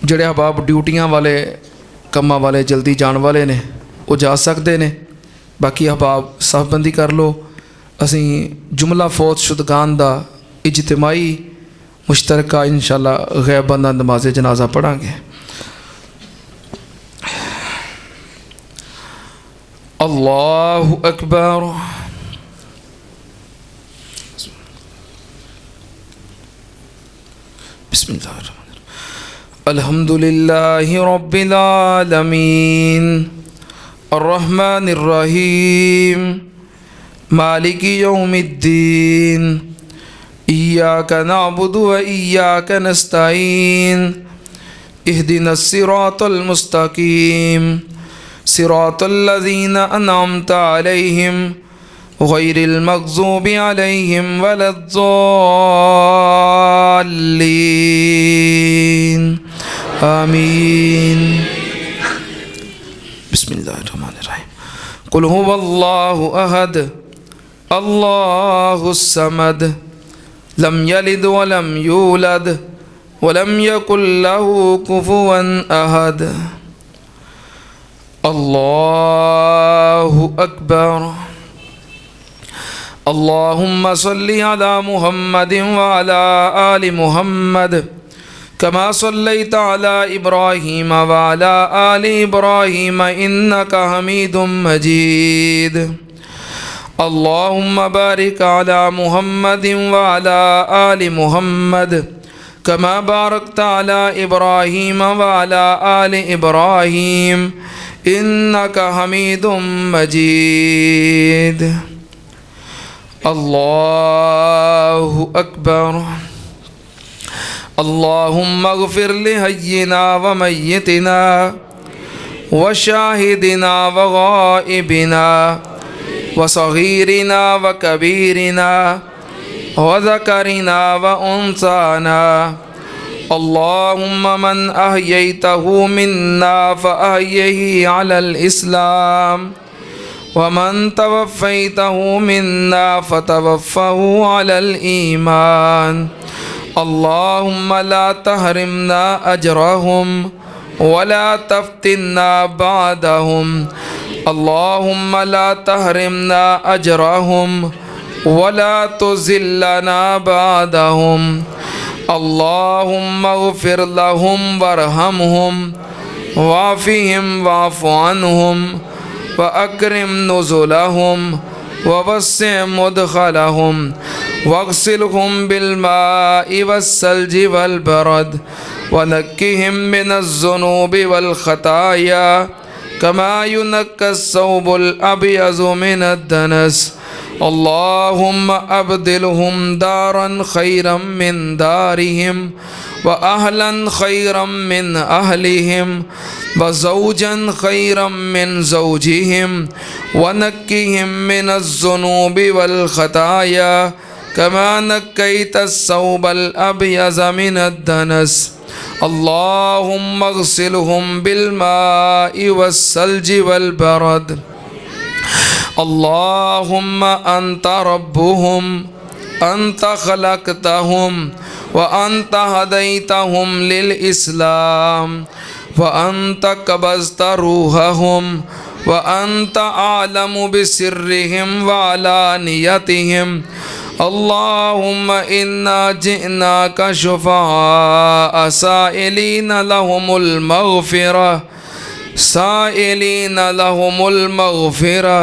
ਜਿਹੜੇ ਅਹਿਬਾਬ ਡਿਊਟੀਆਂ ਵਾਲੇ ਕੰਮਾਂ ਵਾਲੇ ਜਲਦੀ ਜਾਣ ਵਾਲੇ ਨੇ ਉਹ ਜਾ ਸਕਦੇ ਨੇ। ਬਾਕੀ ਅਹਿਬਾਬ ਸਾਫਬੰਦੀ ਕਰ ਲਓ। ਅਸੀਂ ਜੁਮਲਾ ਫੌਤ ਸ਼ੁਦਗਾਨ ਦਾ ਇਜਤਮਾਈ ਮੁਸ਼ਤਰਕਾ इंशाअल्लाह गैबाना नमाज जनाजा पढ़ांगे। अल्लाहु अकबर। बिस्मिल्लाहिर्रहमानिर्रहीम। अल्हम्दुलिल्लाहि रब्बिल आलमीन अर्रहमानिर्रहीम मालिकि यौमिद्दीन इय्याका नअबुदु व इय्याका नस्तईन इहदिनस सिरातल मुस्तकीम सिरातल लज़ीना अनअमता अलैहिम गैरिल मग़ज़ूबि अलैहिम वलद्दॉल्लीन आमीन। बिस्मिल्लाहिर्रहमानिर्रहीम। कुल हुवल्लाहु अहद अल्लाहुस समद लम यलिद वलम यूलद वलम यकुल लहू कुफुवन अहद। अल्लाहु अकबर। अल्लाहुम्मा सल्लि अला मुहम्मदिन व अला आलि मुहम्मद कमा सल्लैता अला इब्राहीम व अला आलि इब्राहीम इन्नका हमीदुम मजीद। अल्लाहुम्मा बारिक अला मुहम्मदिन व अला आलि मुहम्मद कमा बारकता अला इब्राहीम व अला आलि इब्राहीम इन्नका हमीदुम मजीद। अल्लाहु अकबर। अल्लाहुम्मा अग़फ़िर लिहय्यिना व मय्यितिना व शाहिदिना व गाइबिना व सग़ीरिना व कबीरिना व ज़करिना व उन्साना। अल्लाहुम्मा मन अह्यैतहु मिन्ना फ़अह्यिही अलल इस्लाम व मन तवफ़्फ़ैतहु मिन्ना फ़तवफ़्फ़हु अलल ईमान। अल्लाहुम्मा ला तहरिमना अजरहुम वला तफ्तिन्ना बादहुम। अल्लाहुम्मा ला तहरिमना अजरहुम वला तुज़िल्लना बादहुम। अल्लाहुम्मा अग़फ़िर लहुम वरहमहुम वाफ़िहिम वाफ़ु अन्हुम व अकरिम नुज़ुलहुम व वस्सिअ मुदख़लहुम वग़सिलहुम बिलमाइ वस्सल्जि वलबरद व नक्किहिम मिनज़्ज़ुनूबि वलख़ताया कमा युनक्कस-सौबुल अब्यज़ु मिनद्दनस। अल्लाहुम्मा अब्दिलहुम दारन खैरम मिन दारिहिम व अहलन खैरम मिन अहलिहिम व ज़ौजन खैरम मिन ज़ौजिहिम व नक्किहिम मिनज़्ज़ुनूबि वलख़ताया कमा नक्कैतस-सौबल अब्यज़ मिनद्दनस। अल्लाहुम्मा अग़सिलहुम बिलमाइ वस्सल्जि वलबरद। अल्लाहुम्मा अन्त रब्बुहुम अन्त खलक़तहुम व अन्त हदैतहुम लिल इस्लाम व अन्त क़बज़्त रूहहुम व अन्त आलमु बिसिर्रिहिम व अलानियतिहिम। अल्लाहुम्मा इन्ना जि'नाका शुफ़ाअ साइलीना लहुमुल मग़फ़िरह साइलीना लहुमुल मग़फ़िरह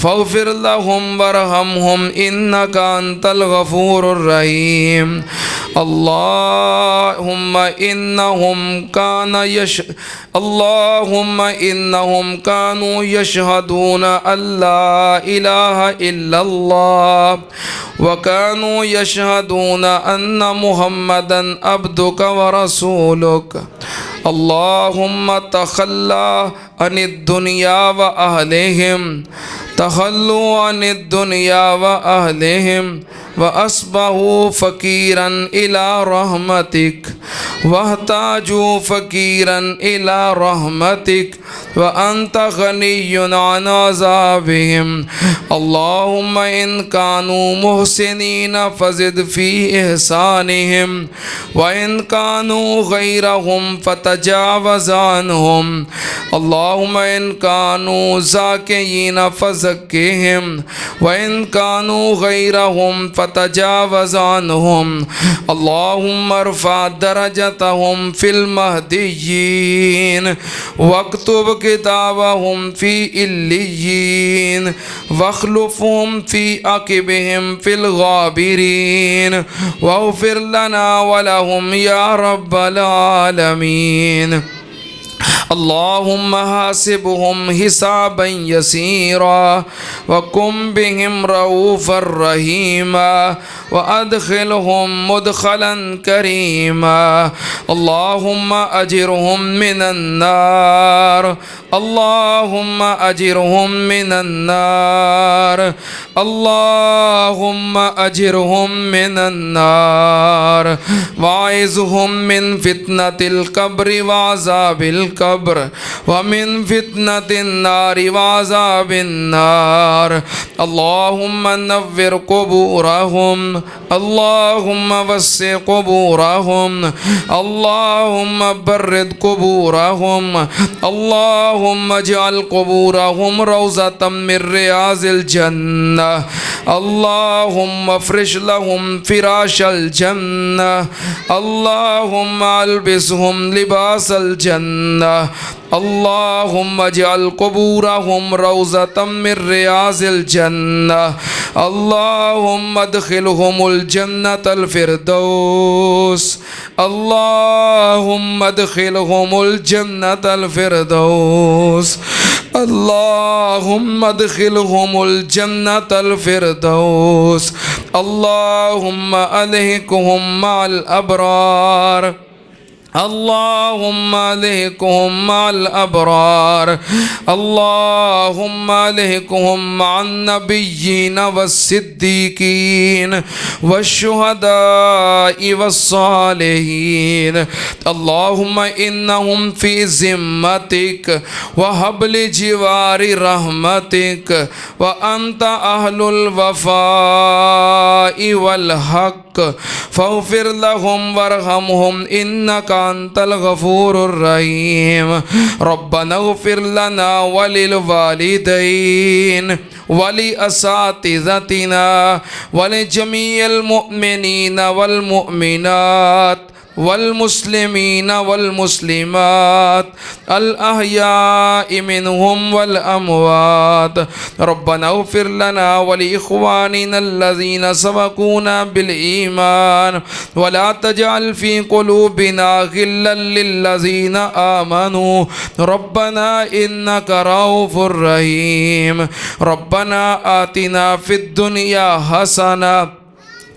फ़ग़फ़िर लहुम वरहमहुम इन्नका अंतल गफ़ूरुर रहीम। अल्लाहुम्मा इन्नहुम कानू यशहदूना अल्ला इलाहा इल्लल्लाह व कानू यशहदूना अन्ना मुहम्मदन अब्दुका व रसूलुक। अल्लाहुम्मा तखल्ला अनिद दुनिया व अहलिहिम तखल्लु अनिद दुनिया व अहलिहिम व अस्बहु फ़कीरन इला रहमतिक वहताजु फ़कीरन इला रहमतिक وأنت غني عن عذابهم اللهم إن كانوا محسنين فزد في إحسانهم وإن كانوا غيرهم فتجاوز عنهم اللهم إن كانوا زاكيين فزكهم وإن كانوا غيرهم فتجاوز عنهم اللهم ارفع درجتهم في المهديين واكتب كتابهم في إليين واخلفهم في عقبهم في الغابرين واغفر لنا ولهم يا رب العالمين اللهم حاسبهم حسابا يسيرا وكن بهم رؤوفا رحيما وأدخلهم مدخلا كريما اللهم أجرهم من النار اللهم أجرهم من النار اللهم أجرهم من النار وأعذهم من فتنة القبر وعذاب القبر ومن فتنة النار وعذاب النار اللهم نور قبورهم اللهم وسع قبورهم اللهم برد قبورهم اللهم اجعل قبورهم روضة من رياض الجنة اللهم افرش لهم فراش الجنة اللهم البسهم لباس الجنة اللهم اجعل قبورهم روضة من رياض الجنة اللهم ادخلهم الجنة الفردوس اللهم ادخلهم الجنة الفردوس اللهم ادخلهم الجنة الفردوس اللهم ألهكهم مع الأبرار اللهم ألهكهم مع الأبرار اللهم ألهكهم مع النبيين والصديقين والشهداء والصالحين اللهم إنهم في ذمتك وحبل جوار رحمتك وأنت أهل الوفاء والحق فاغفر لهم وارحمهم إنك أنت الغفور الرحيم ربنا اغفر لنا وللوالدين ولأساتذتنا ولجميع المؤمنين والمؤمنات والمسلمين والمسلمات الأحياء منهم والأموات ربنا اغفر لنا ولإخواننا الذين سبقونا بالإيمان ولا تجعل في قلوبنا غلا للذين آمنوا ربنا إنك رؤوف رحيم ربنا آتنا في الدنيا حسنة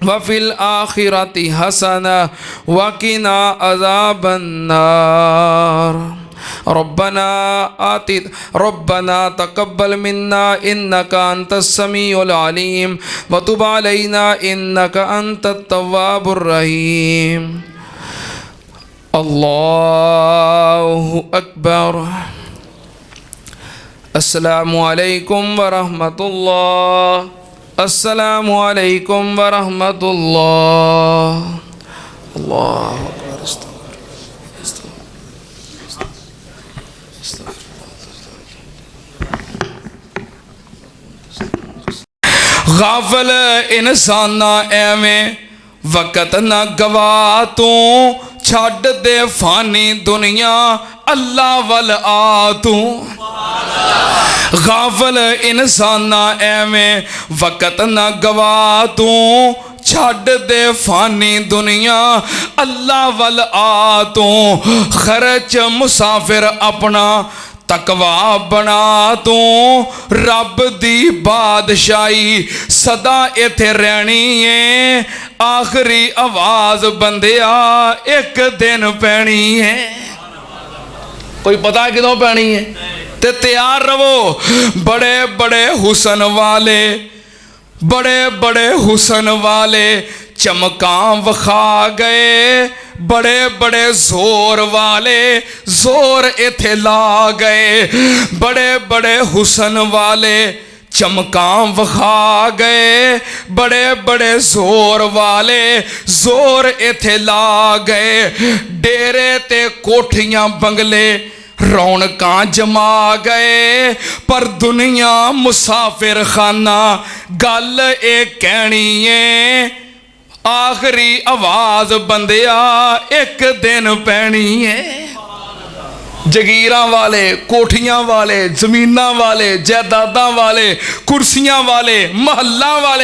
وفي الآخرة حسنة وقنا عذاب النار ربنا تقبل منا إنك أنت السميع العليم وتب علينا إنك أنت التواب الرحيم الله أكبر السلام عليكم ورحمة الله السلام عليكم ورحمة الله الله أكبر गाफिल इंसान एवें वक़्त न गवा तू छड़ दे फानी दुनिया अल्लाह वल आ तू गाफिल इंसान एवें वक़्त न गवा तू छड़ दे फानी दुनिया अल्लाह वल आ तू खर्च मुसाफिर अपना तकवा बना तू रब दी बादशाही सदा इथे रहनी है आखिरी आवाज बंदिया एक दिन पैनी है कोई पता है किदों पैनी है ते तैयार रहो बड़े बड़े हुसन वाले चमकां वखा गए बड़े बड़े जोर वाले जोर इथे ला गए, बड़े बड़े हुसन वाले चमकां वखा गए, बड़े बड़े जोर वाले जोर इथे ला गए। डेरे ते कोठियां बंगले रौनकां जमा गए, पर दुनिया मुसाफिर खाना गल ए कहनी है, आखिरी आवाज बंदिया एक दिन पैनी है। जगीरां वाले, कोठियां वाले, जमीनां वाले, जायदादां वाले, कुर्सियां वाले, महल्लां वाले